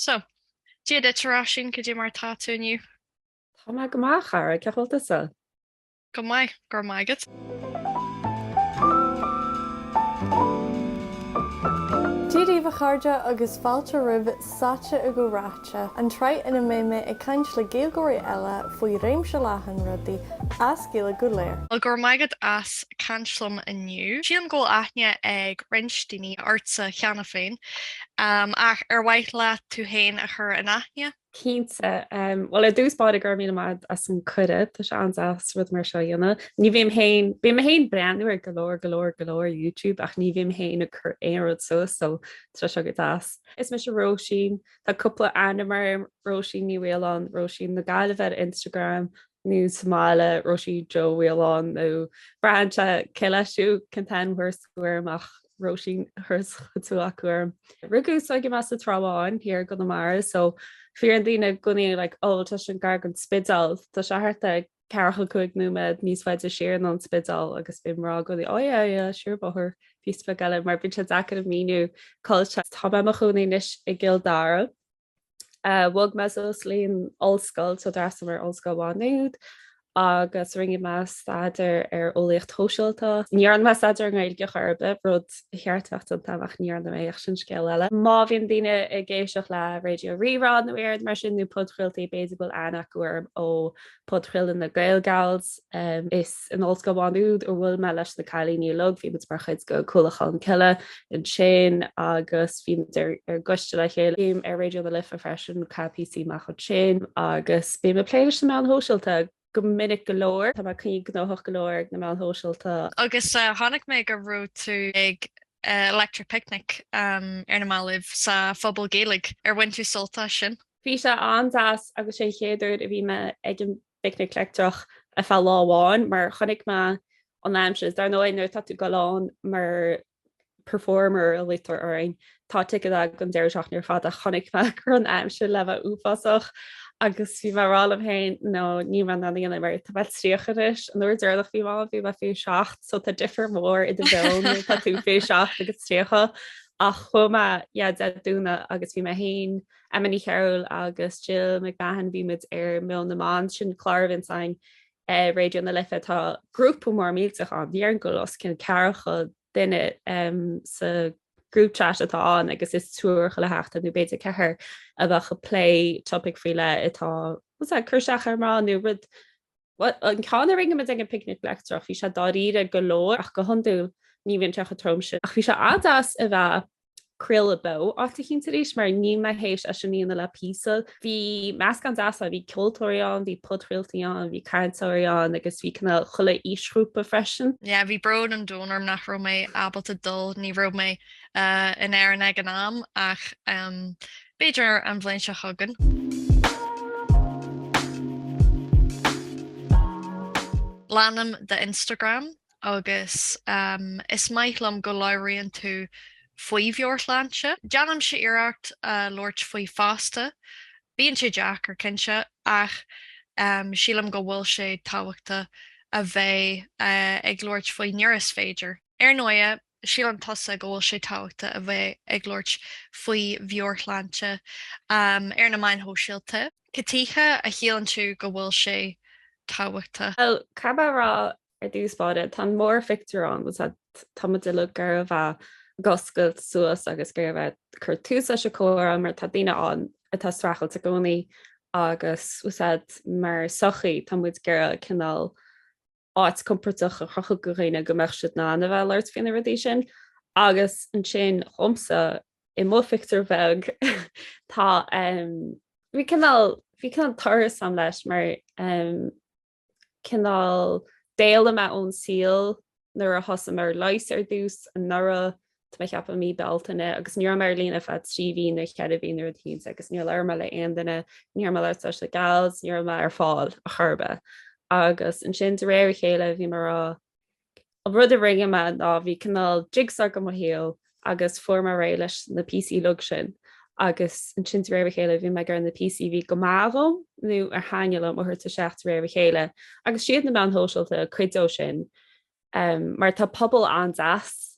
So, diad iteráisiún go dtí mar táúniu Tá me goach ar ceholta sa. go maiid gur maigad. Díríomh chuirde agus fáilte ribh saite a go ráte an treid ina méime ag caiint le géalgóirí eile faoi réimse leathan rudaí as cíle go léir. Well gur maigad as canslum aniu. Si an ggó aithne ag rinstíní artsa cheanna féin ach ar bhaith le tú héin a chur an aithne. Cínta well a dúspáid a gur mí amad as an chuide tá se ansas rud mar seo dhéanana. Ní bhím hain bí a hain breanúir golóir YouTube ach ní bhím hain a chur éad so tá se go as. Is me se roisín Tá coppla animar roisín ní bhil an roisín na gaiileh Instagram, nu Somála Roshi Joe Whelan nó brandse ceisiú contenhuiirmach Roshi thus tú acuair. Rugus ag me a tráháin hir go na mar so fi an dtíine goní le ó tá sin gar an spidal Tá se hartta cecha chuig nuad níos feid a séar an spidal agus bimrá goí ó siúr bothir físpa gaile mar bin se da a míú cultte tá me chuúnais i gildara. Bhg me líon olscoil so dar mar olscoilháúd agus ringe me staidir ar óíocht hóisiilta. Níar an me staidir an gailge churbe rud cheartachta tamach níar na méocht sin scéil eile. Má bhíon duine i ggéisioach le radio rirá nó éir mar sin nó podchriltaí béidir annach gom ó podchrill na gailgails is an olscoilháúd ó bhfuil me leis na cailíní log hí mar chuid go choolachan ceile in sin agus bhí ar goiste le chéim ar radio na lifa freisin capPC mar chu sin agus bí me pléidir sem an hóisiilta go minic golóir Tá chuí gnáthach golóir na me hóisiilta. Agus tháinig mé gur rú tú ag electric picnic ar na máibh sa fphobal géalaigh ar bhain tú soltá sin. Bhí se andas agus sé chéidir a bhí me ag an picnic letrach a fel láháin mar chonig me an aimses dar nó nu tú goán mar performer a litar orin tá tu a gon deirteach ar fad a chonig me gur an aimse le úfasach agus bhí marrá am héin nó ní man naíana mar tá bheit tríocharis an nuair deirlach bhí má bhí me fiú seach so tá difer mór i do bhil tá tú fé seach agus tríocha a chuma dúna agus bhí me hain Emily Cheryl agus Jill McMahon bhí mid ar mé naán sin chláirhann sein radio na lifa tá grúpa mór míach an bhíar an golos cin cecha duine sa group chat atá an agus is túr go le heachta nó beidir cethir a bheit go play topic friile itá chuseach ar má nu rud an cána ringe me ag an picnic lectrach hí se daríide golóir ach go honú ní bhíon techa tromse ach hí se adas a bheit krill a bo áta chin éis mar ní me hééis a sinníana le písa. Bhí meas an dasa bhí cultúán, bhí podriltaíán, bhí caintóán agus bhí canna chola ísrúpa freisin. Ja, bhí brod an dúnarm nach ro mé abal a dul ní ro mé in air an ag an am ach beidir an bléin se chugan. Lánam de Instagram agus is maithlam go leiríonn tú faoimhheorláse. Deanam se iirecht Lord faoi fásta, bíonn sé Jack ar cinse ach sílam go bhfuil sé táhachtta a bheith ag Lord faoi neuras féidir. Ar nóia sílam tosa go bhfuil sé táhachtta a bheith ag Lord faoi bheorláse ar na main hóisiilta. Catícha a chéalann tú go bhfuil sé táhachtta. Well, cabará ar dúspáide tá mór fictarrán was tamile gur bh goscail suas agus gur bheith chur túsa se cóir mar tá daine an atá strachel a gcónaí agus mar sochaí tá muid gur cinál áit compportach a chocha go réine go meach siad ná na bheirt fin rudí sin agus an sin chumsa i mó fictar bheg tá bhí cinál thuras sam leis mar cinál déala me ón síl nuair a thosa mar leis ar dús an nura me cheappa mí beltainine agus níor mar lína fe tríhín na chead bhíú tí agus níor le me le aon duine níor me le le gals níor me ar fáil a churbe agus an sin de réir chéile bhí mar a rud a ringe me ná bhí canál jigsar go héal agus forma ré leis na PC lug sin agus an sin réir chéile bhí me gur na PC bhí go máhom nó ar hainele mar chuirta seach réir chéile agus siad na an hóisiilta chuidó sin mar tá pobl an das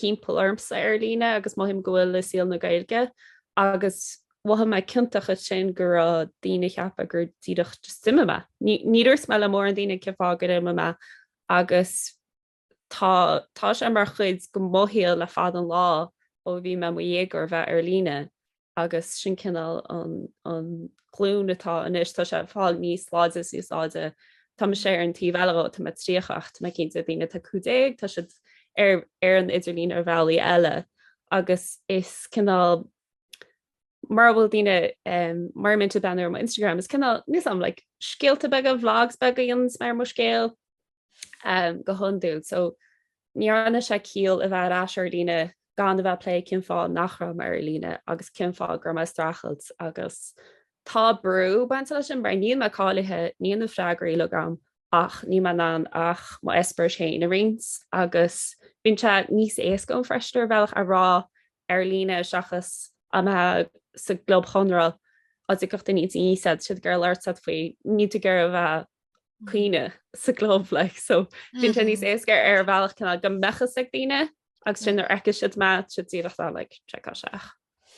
hímpel ormsa ar lína agus má him gohfuil le síl na gailge agus watha me cinntacha sin gur daine cheappa gur tíideach stiime. Níidir me le mór an daine ceágad me agus tá sé mar chuid go móhéal le fad an lá ó bhí me dhégur bheith ar líne agus sin cinál an clún atá inis tá sé fáil níos láide úsáide tá sé an tíhheile tá tríochacht me cinnta daine tá cudéig tá si ar an idirlín ar bhelaí eile agus is cinál mar bhfuil duine mar mintu ben ar Instagram is cinál níos am like scéalta bag a vlogs bag ons mar mar scéal go honú so ní anna sé cíal a bheit asir lína gan a bheith lé cin fá nachra mar lína agus cin fá gur me strachelt agus tá brú ban lei sin bre níon me cáilethe níon na freigraí le gam ach ní man an ach má espur sé na rins agus bín se níos éas go freistar bhealach a rá ar lína seachas am sa glob chonra as ik gocht niet inzet si gur leart faoi ní gur a bheith cuioine sa glob le so fin tenní éisgur ar bhealach canna go mechas ag daine agus sin ar eice siid me si tíach le tre seach.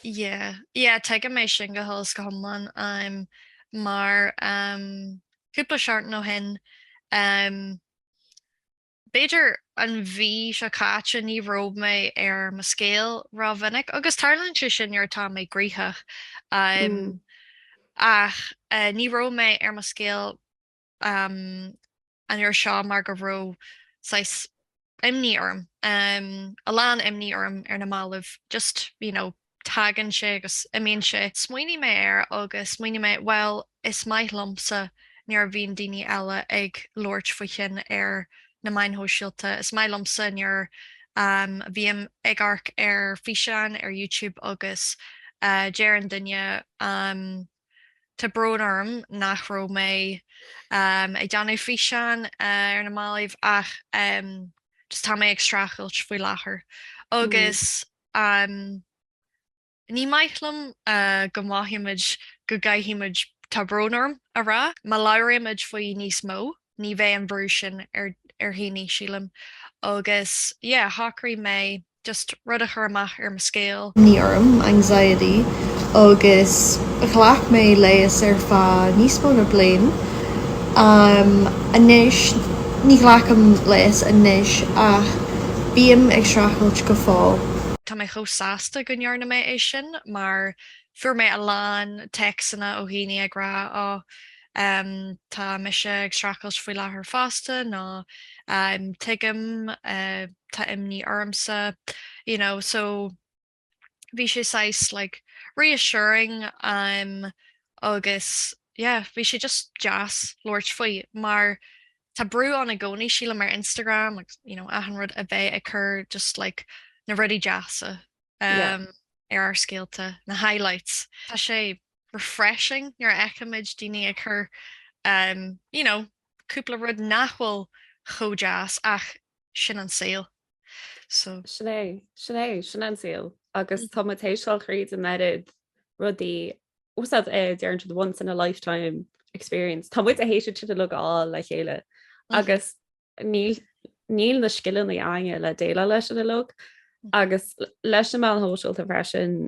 Te go mééis sin go hos go homlan mar cúpla seart nó hin Beiidir an bhí se caite ní rob mé ar ma scéal rá bhannic agus tarlann si sin ar tá mé gríthe ach ní ro mé ar ma scéal an ar seo mar go bhró imní orm a lán imní orm ar na málah just tagan sé agus imíonn sé smuoine mé ar agus smuoine mé well is maiith lomsa níor bhíon daoine eile ag Lord faoin ar na mainthó síalta is mai lomsa níor bhíam ag arc ar fisean ar YouTube agus déan duine tá brnarm nachró mé ag deanú fisean ar na máibh ach just tá mé ag strachailt faoi láthair agus ní maithlumm go máhiimiid go gaiimiid tá brnarm a rá má láiriimiid faoi níos mó ní bheith an brú sin ar híní sílam agus hácarí mé just rud a churmach ar ma scéal. Ní orm anxiety agus chhlaach mé léas ar fá níos mó na blian anis ní ghlacham léas anis ach bíam ag strachailt go fáil. Tá mé chosáasta go nearna mé é sin mar fuair mé a lán texanna ó híine ag rá á tá me se ag strachailt faoi láthair fásta ná tuigim tá imní ormsa so bhí sé sais like reassuring agus bhí sé just jazz Lord faoi mar tá brú an a gcónaí síla mar Instagram ahan rud a bheith a chur just like na rudí jaasa ar scéalta na highlights tá sé refreshing ar eicimiid daoine a chur cúpla rud nachhfuil chodeas ach sin an saoil so Sinné sin an saoil agus tomatéisiil chríd a merid rudí úsad dearan to the once in a lifetime experience Tá muid a hééis si le á le chéile agus níl na skillan í aine le déile leis an log agus leis sem an hóisiil a freisin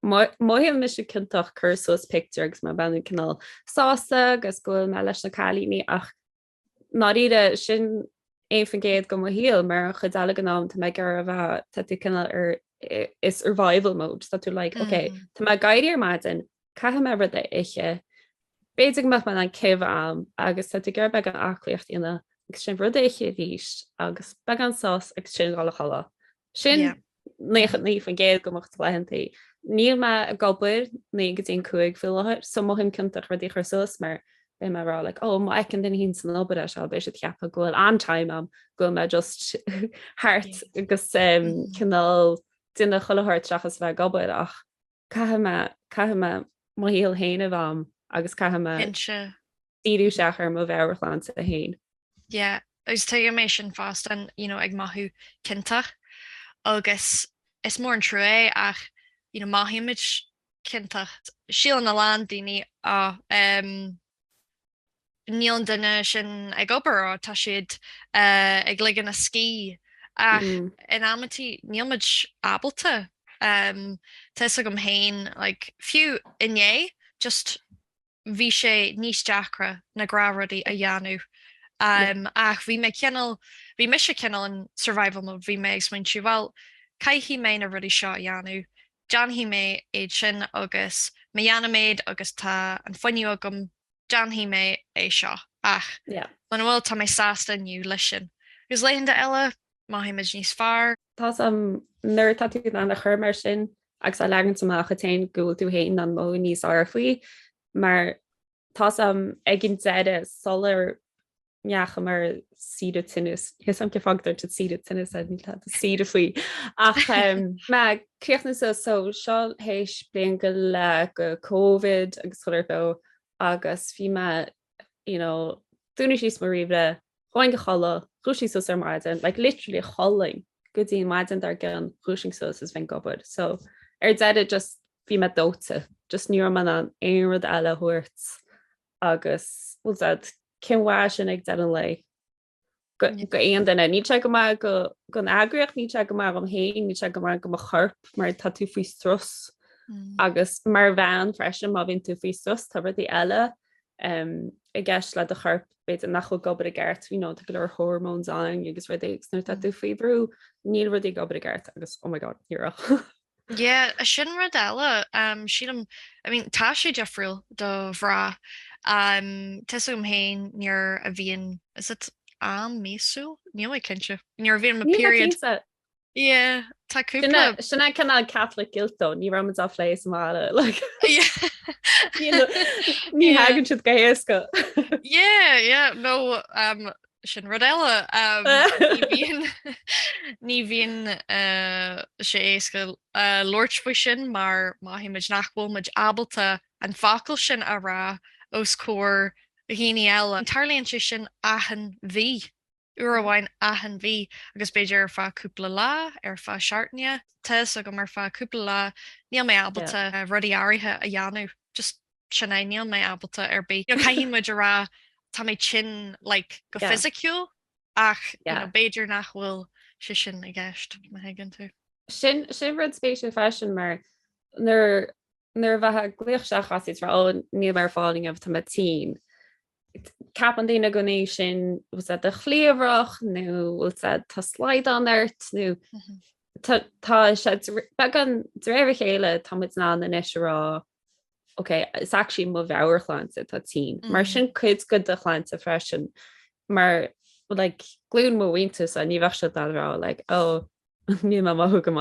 Mohil mis cinntaach cursus pictures má ben canal sásta agus gofuil me leis na chalíní ach náíide sin éfan géad go híal mar chudála gan ná tá me gur a bheit tú canal ar is survival mode dat tú like okay Tá me gaiidir maidin cai me rud ihe béidir meach man an ceh am agus tá gur be an achlíocht ina ag sin rud ihe ríist agus be an sás ag sin gála chala sin ní fan géad go mocht lehantaí. Níl me a gobir ní go dtíon cuaig fi leir, so mo him cinntaach rudí chu sus mar be me rá like má ecin den hín san obair se béis ceappa ghfuil antáim am go me just hart agus cinál duine cholathirt seachas bheith gobair ach cai me má híal héanamh am agus cai me díú seachar mo bheirláán a hain. agus tu mé sin fast an ag maithú cinntaach agus is mór an trú é ach máhiimiid cinntaach síl na lán daoine níl duine sin ag obair tá siad ag ligan na cí ach in amtí nílmuid abalta Tys gom hain like fiú inné just bhí sé níos deacra na gráradí a dheanú. yeah, Ach bhí me se cinnal an survival mode bhí mé ag muintú bhil caihí mé na rudí seo a dheanú. John hí mé éiad sin agus mé dheanamaid agus tá an foiinniu agam John hí mé é seo ach yeah. man bhfuil tá mé sásta nniu lei sin. Gus leionnta eile má himimiid níos fearr. Tás am nuir tatú an a chur mar sin agus a legan amach chatéin goúil tú héin an mó níos áfuoi, mar tás am ag gin deide solar neacha mar siad tinnis. His am gefagtar te siad tinnis a ní le siad faoi. Ach meríochna so seo hééis blion go le go COVID agus chuir go agus bhí me dúna síos mar riomre chuin go chola cruúsí sos ar maidin, like literally choling go dtí maidin ar gan cruúsing sos is bhain gobud. So deide just bhí me dóta, just nuor man an éonrad eile thuirt agus bhil cinhha sin ag dean lei. Go aon duine ní te go gon agriocht ní te go mar an héin, ní te go mar go a churp mar tá tú faoi stras agus mar bhean freisin má bhín tú faoi stras tá í eile i gceist le a churp beit a nach gobad a gceart hí nó go leir hormóns an agus ru éagsnú tá tú faoibrú níl rudí gobad a gceart agus oh my god hiach. Yeah, a sin rud eile sílam tá sé defriúil do bhrá tuism hain níor a bhíon is it am mísú? Níl cinse. Níor bhíon a period. Yeah, táúpla sinna canál Catholic Guiltó ní ra á lééis mála ní hagann siad gahéasca. Yeah, no sin rud eile ní bhíon sé éasca Lordfu sin mar maihíimiid nachhfuil muid abalta an facail sin a rá os cór a híine eile an tarlíonn si sin ahan bhí. Uair bhhain ahan bhí agus beidir ar fáúpla lá ar fá seaartne tes a go mar fáúpla lá níl mé abalta rudí áirithe a dheanú just sinna níl mé abalta ar bé. Caihín muid rá tá mé sin go physiciúil ach beidir nachhfuil si sin i gceist na hagann tú. Sin rud spéisiú fashion mar nar bheit gluoch seachas rá níl mar fáling ah tá tí. Cap an daine gonéis sin was a chléomhrach nó tá sláid anart nó tá an réir chéile táid ná na is rá is actually mo bheabharchláinte tá tí. Mar sin chuid go de chláinte freisin mar glún mó wintas a ní bhe se rá ní mothú go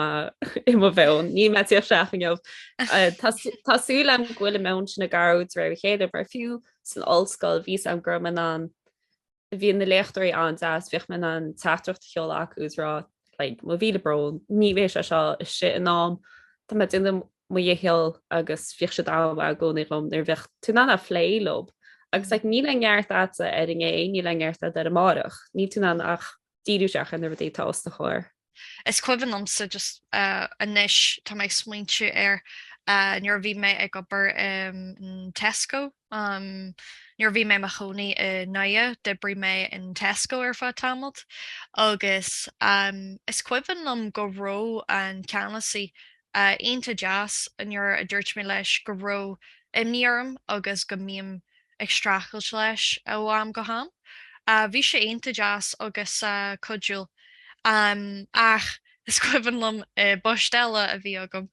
i mo bhein, ní me tíobh seaaching Tású am ghfuil mén sin na garúd ra chéidir mar fiú san allscoil ví am gur man an bhíon na lechtúirí an as bhíoh man an teachtracht cheol acuús rá mo bhíle bro, ní bhééis se seo is si an nám Tá me duine mu dhéhéal agus fi se dá a gcónaí rom ar bheith tú ná a phléilob agus ní leart atsa ar é ní leart a ar amach ní tú ach díú seach an ar bh tásta chuir. Is cuihan amsa just inis tá méid smuintú ar nuor bhí mé ag gobar Tesco nuor bhí mé a chonaí naia de brí mé in Tesco ar fá tamalt agus is cuihan am go ró an Canasí aonanta jazz an nuor a dúirt mé leis go ró imníarm agus go míam ag strachailt leis am go ham. Bhí sé aonanta jazz agus codúil ach is cuihan lom bostelle a bhí agam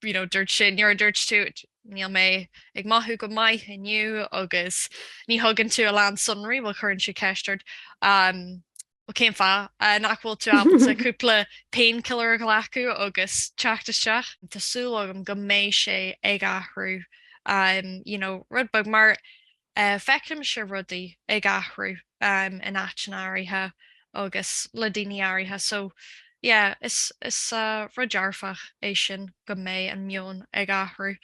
dúirt sin nuor dúirt tú níl mé ag maithú go maiith inniu agus ní thugann tú a lá sunraí bhil chuann si ceistart céim fá nachhfuil tú aúpla painkiller go lecu agus teachtasteach Tású agam go méid sé ag athrú rudbag mar feicim se rudaí ag athrú in áitináirithe agus le daoine áirithe so is rudearfach é sin go méid an mion ag athrú.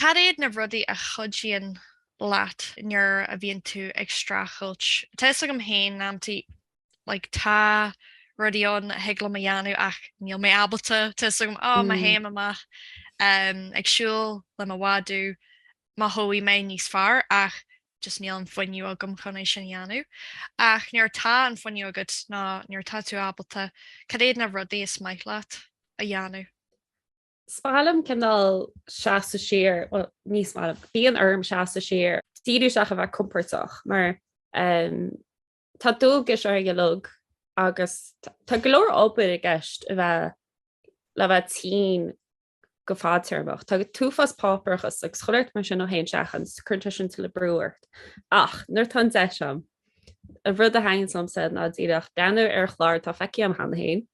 Cad éiad na rudaí a chudíonn leat nuair a bhíonn tú ag strachailt. Teis agam hain námtaí tá rudíón heagla a dheanú ach níl mé abalta teis agam má héim amach agsúil le a bhádú má thuí mé níos fearr ach just níl an foiinniu agam chunéis sin dhéanú. Ach níor tá an foiinniu agad ná níor tá tú ábalta cadéad na rudaí is maiith leat a dhéanú. Spálam cinál seaasta siir níos mála bíon orm seaasta siir tíú seach a bheith comportach mar tá dúgus ar gelog agus tá golóir opid a gceist a bheith le bheith tí go fátearmach. Tá túfas pápachas ag choirt mar sin ó héon seachan chunta sin til le breúirt. Ach nuair tan de sem a rud a hain som said ná ddíach denú ar chláir tá feici am hanhéin.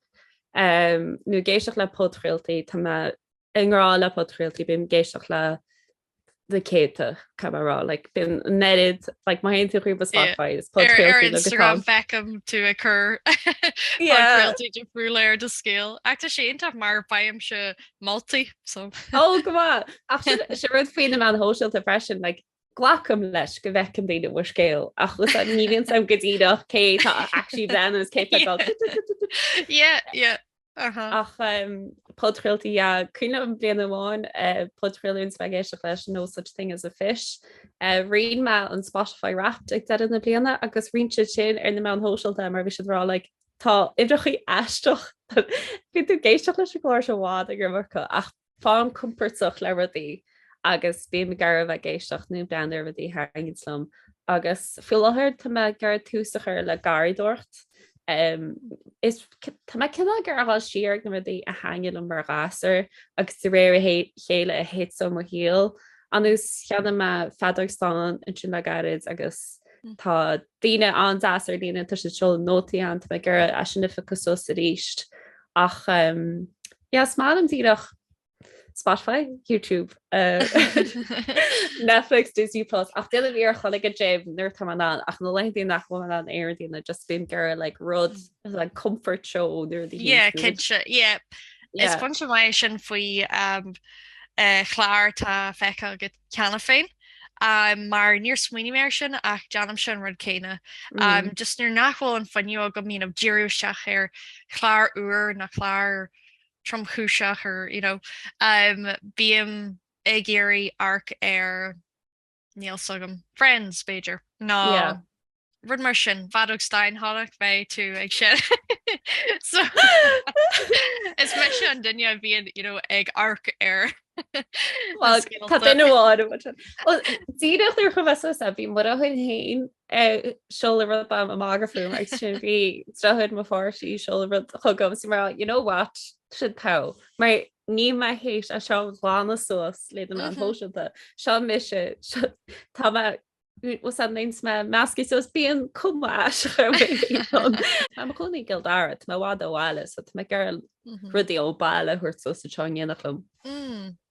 Nu géisioach le potréaltaí tá inrá le potréaltaí bím géisioach le the céta camerará like bin netted like my hen ri was Spotify is Instagram fecham to occur de fruúléir de scale Acta sé intach mar baim se multi so oh go se rud féin an hóisiil a freisin like glacham leis go bhecin daine bhar scéil ach chus níon sam gotíach cé tá actually brenn is cé ach potrilty cúine an blian amháin potrilún spagéisi leis no such thing as a fish rion me an Spotify Wrapped ag de na bliana agus rinte sin ar na me an hóisiilta mar bhí si rá le tá idirchaí eisteach bhí tú géisteach leis glóir se bhád a gur marcha ach fáim comportach le ruí agus bí me gar bheith géisteach nó breanir bhí hangin slum agus fiúlathir tá me gar túsachar le garidort. Is tá cinna gur aá siar na ruí a hangin an mar gasar agus de réir chéile a hé som híal anús cheanna me fadagstán an sin le garid agus tá daine andáar daine tu se seo nótaí an me gur a sin nifa cosú a ríist ach má an tíach Spotify, YouTube, Netflix, Disney Plus. Ach dé bhíar chonig a Jim nuir tam an ach nó leon nach an airdína just been gur like rud like comfort show nuir kinse is fun mai sin faoi chláir tá fecha go ceanna féin. Mar níor smuoine mar sin ach deanam sin rud céine. Just nuair nachhfuil an faniu go mín ddíú seach ar chláir uair na chláir tromchúiseach or bíam ag géirí arc ar níl sogam Friends Beiidir ná rud mar sin Fadog Stein hálach bheith tú ag sin so is me an dunne bhíon ag arc ar Tá duháid díirecht ar chumhe a bhí mar a chun hain seola am a mágafú ag sin bhí strahuiid má fáirsí seola chugam si mar what si tá mar ní mai hééis a seo glána suas le an hóisiilta seo mis tá was an nains me measci sos bíon cumá Tá chunaí gildárat má bhád óháile so me gur rudí ó bailile chuirt so sa teáine chum.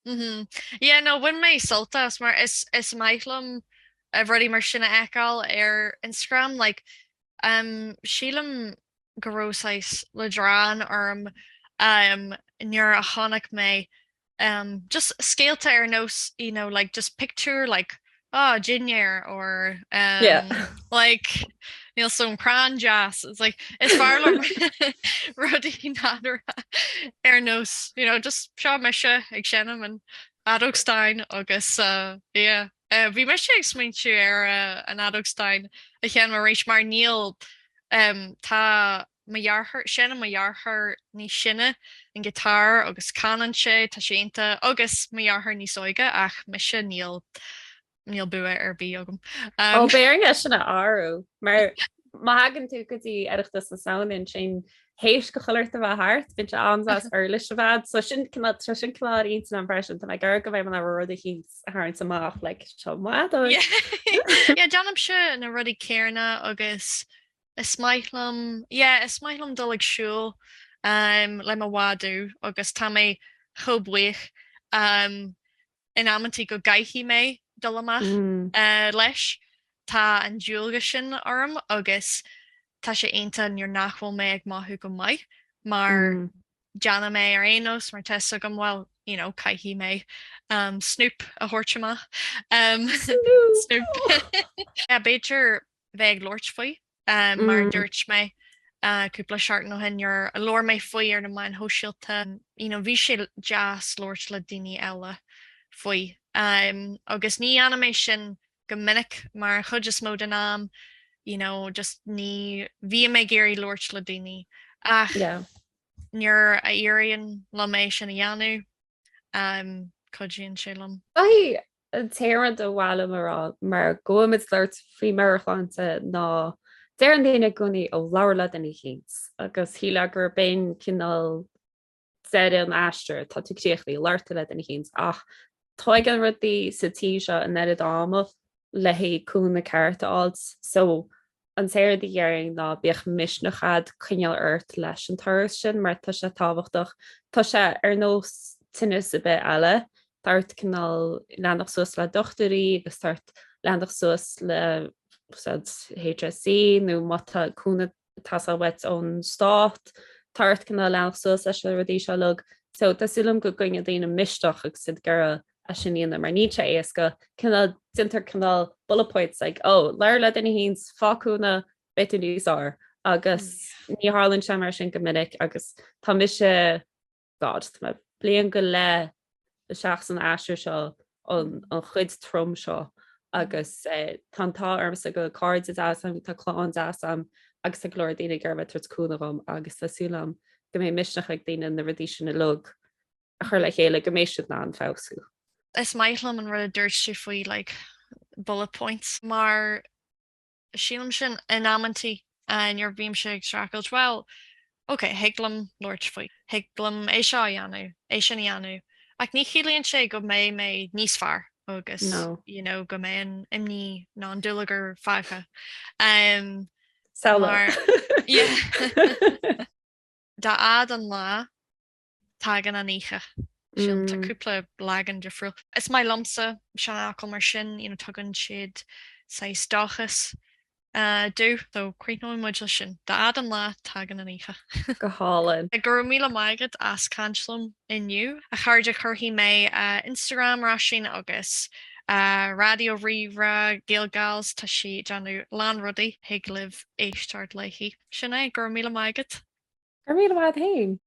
No bhain mé soltas mar is maithlumm a bhruí mar sinna eáil ar Instagram like sílam gorósáis le drán orm nuair a tháinig mé just scéalta ar nós like just picture like ginger or like níl som crán jazz it's like it's far rudí nádra ar nós just seo me se ag sinnam an Fadog Stein agus bhí me sé ag smaintú ar an Fadog Stein a chean mar rééis mar níl tá sinna mahearthar ní sinne an gitar agus canan sé tá sénta agus mahearthar ní soige ach me se níl bua ar bí agam. Béing sinna áú mar hagan tú gotí aireachtas na saoinn sin héis go choirt a bheit hart bin se ansas early se bheit so sin sin chlá ín an fresin me gur go bheith man a rud a hís a haint amach le seo Janam se na rudí céarna agus is maithlam dul ag siúil le a bháú agus tá mé chobuich in amtí go gaithí mé dul amach leis tá an dúilga sin orm agus tá sé aonanta níor nachhfuil mé ag maithú go maiid mar deanna mé ar aonos mar te go bhfuil caithí mé Snoop a thuirteach Snoop Beiidir bheith Lord faoi mar dúirt mé cúpla seart nó hinnear a lór mé faoi ar na main hóisiilta bhí sé jazz Lord le daoine eile faoi agus ní animation go minic mar chud is mó den am, just ní bhí mé géirí Lord le daoine ach Yeah. nuair a éiríonn loméis sin dheanú chudíonn sé lom. Ai an téan do bhile marrá mar goid leirt fao maránta ná déir an déine gúnaí ó lála den chéns agus híle gur ben cinál an eiste tá tutíochttaí leirta le den chéns ach táid an rudí satí seo an net dáma lehíúna ceirta áils so an séir dhéing ná bíoh misnachad chuineal airt leis an thuras sin mar tá sé táhachtach tá sé ar nó tinnis a bit eile tart canál leannach sos le dochtarí agus start leannach sos le HSC nó mataúna tas wet ón stát tart canna leannach sos leis le rudí se lug so tásúlam go goine dtíana misteach ag sid gara a sin íana mar níte éasca cinna dintar canál bulletpoints like leir le denna hís fáúna beú níosá agus ní hálann sem mar sin go minic agus tá mi se god blion go le seach an eisiir seo an chud trom seo agus tantá armsa go card asam tá chláán asam agus a glóir daine ggurbe tuaúnam agus asúlam go mé misneach ag daine na rudí sin na lug a chur le chéile go mééis ná an fású. Is maithlam an rud a dúirtú faoi like bullet points mar sílam sin in ammantí an ar bhím se stracailt well ok heglam Lord faoi heglam é seo dheanú é sin dheanú ach ní chilíonn sé go mé níos fearr agus go mé an imní ná an dulagur facha Tá ad an lá tagan an nícha sin táúpla legan defriúil. Is mai lomsa sean acail mar sin tugann siad 6 dachas dú doríó muidil sin Tá ad an lá tagan an nícha. Go hálan. I gur míle maigad as canslum inniu a chuirde churhí mé Instagram rá sin agus radio rira Gaelgals tá si deanú lán rudaí hiag libh éistart leihí. Sinna gur míle maigad? Gur míle maigad hain.